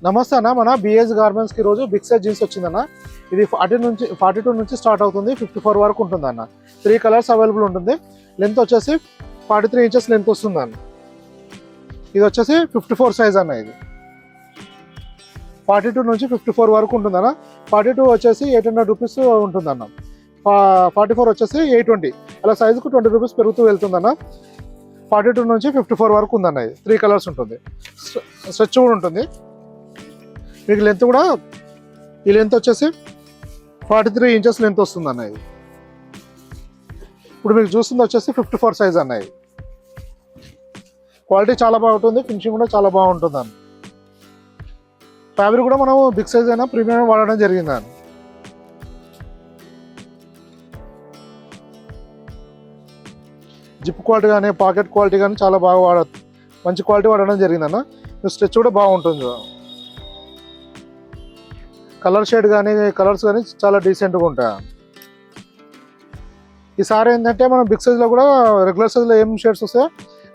నమస్తే అన్న, మన బిఎస్ గార్మెంట్స్కి ఈరోజు బిగ్ సైజ్ జీన్స్ వచ్చిందన్న. ఇది 42 నుంచి స్టార్ట్ అవుతుంది, 54 వరకు ఉంటుంది అన్న. 3 కలర్స్ అవైలబుల్ ఉంటుంది. లెంత్ వచ్చేసి 43 ఇంచెస్ లెంత్ వస్తుంది అన్న. ఇది వచ్చేసి 54 సైజ్ అన్న. ఇది 42 నుంచి 54 వరకు ఉంటుందన్న. 42 వచ్చేసి 800 రూపీస్ ఉంటుందన్న. 44 వచ్చేసి 820, అలా సైజుకు 20 రూపీస్ పెరుగుతూ వెళ్తుందన్న. 42 నుంచి 54 వరకు ఉందన్న. ఇది 3 కలర్స్ ఉంటుంది. స్ట్రెచ్ కూడా ఉంటుంది. మీకు లెంత్ కూడా, ఈ లెంత్ వచ్చేసి 43 ఇంచెస్ లెంత్ వస్తుంది అన్న. ఇది ఇప్పుడు మీకు చూస్తుంది వచ్చేసి 54 సైజ్ అన్న. ఇది క్వాలిటీ చాలా బాగుంటుంది, ఫినిషింగ్ కూడా చాలా బాగుంటుంది అన్న. ఫ్యాబ్రిక్ కూడా మనం బిగ్ సైజ్ అయినా ప్రీమియం వాడడం జరిగింది అన్న. జిప్ క్వాలిటీ కానీ పాకెట్ క్వాలిటీ కానీ చాలా బాగా మంచి క్వాలిటీ వాడడం జరిగిందన్న. స్ట్రెచ్ కూడా బాగుంటుంది. కలర్ షేడ్ కానీ కలర్స్ కానీ చాలా డీసెంట్గా ఉంటాయి. ఈసారి ఏంటంటే మనం బిగ్ సైజ్లో కూడా రెగ్యులర్ సైజ్లో ఏం షేడ్స్ వస్తాయో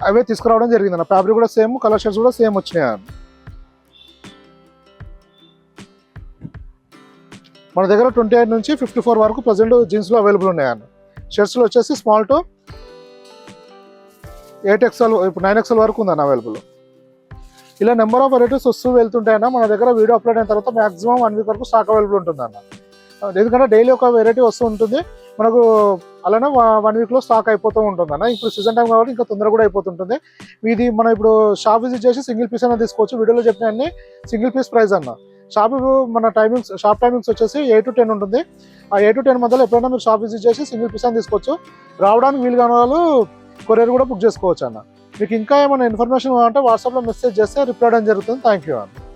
అవే తీసుకురావడం జరిగిందన్న. ఫ్యాబ్రిక్ కూడా సేమ్, కలర్ షేడ్స్ కూడా సేమ్ వచ్చినాయి. మన దగ్గర 28 నుంచి 54 వరకు ప్రజెంట్ జీన్స్లో అవైలబుల్ ఉన్నాయన్న. షర్ట్స్లో వచ్చేసి స్మాల్ టు 8XL, ఇప్పుడు 9XL వరకు ఉందన్న అవైలబుల్. ఇలా నెంబర్ ఆఫ్ వెరైటీస్ వస్తూ వెళ్తుంటాయన్న. మన దగ్గర వీడియో అప్లోడ్ అయిన తర్వాత మాక్సిమం 1 వీక్ వరకు స్టాక్ అవైలబుల్ ఉంటుందన్న. ఎందుకంటే డైలీ ఒక వెరైటీ వస్తూ ఉంటుంది మనకు, అలానే 1 వీక్లో స్టాక్ అయిపోతూ ఉంటుందన్న. ఇప్పుడు సీజన్ టైం కాబట్టి ఇంకా తొందరగా కూడా అయిపోతుంటుంది. ఇది మనం ఇప్పుడు షాప్ విజిట్ చేసి సింగిల్ పీస్ అయినా తీసుకోవచ్చు. వీడియోలో చెప్పిన అన్ని సింగిల్ పీస్ ప్రైస్ అన్న. షాప్ టైమింగ్స్ వచ్చేసి 8 to 10 ఉంటుంది. ఆ 8 to 10 మధ్యలో ఎప్పుడైనా మీరు షాప్ విజిట్ చేసి సింగిల్ పీస్ అని తీసుకోవచ్చు. రావడానికి వీలు కాని వాళ్ళు కొరియర్ కూడా బుక్ చేసుకోవచ్చు అన్న. మీకు ఇంకా ఏమైనా ఇన్ఫర్మేషన్ కావాలంటే వాట్సాప్లో మెసేజ్ చేస్తే రిప్లై చేయడం జరుగుతుంది. థ్యాంక్ యూ అన్న.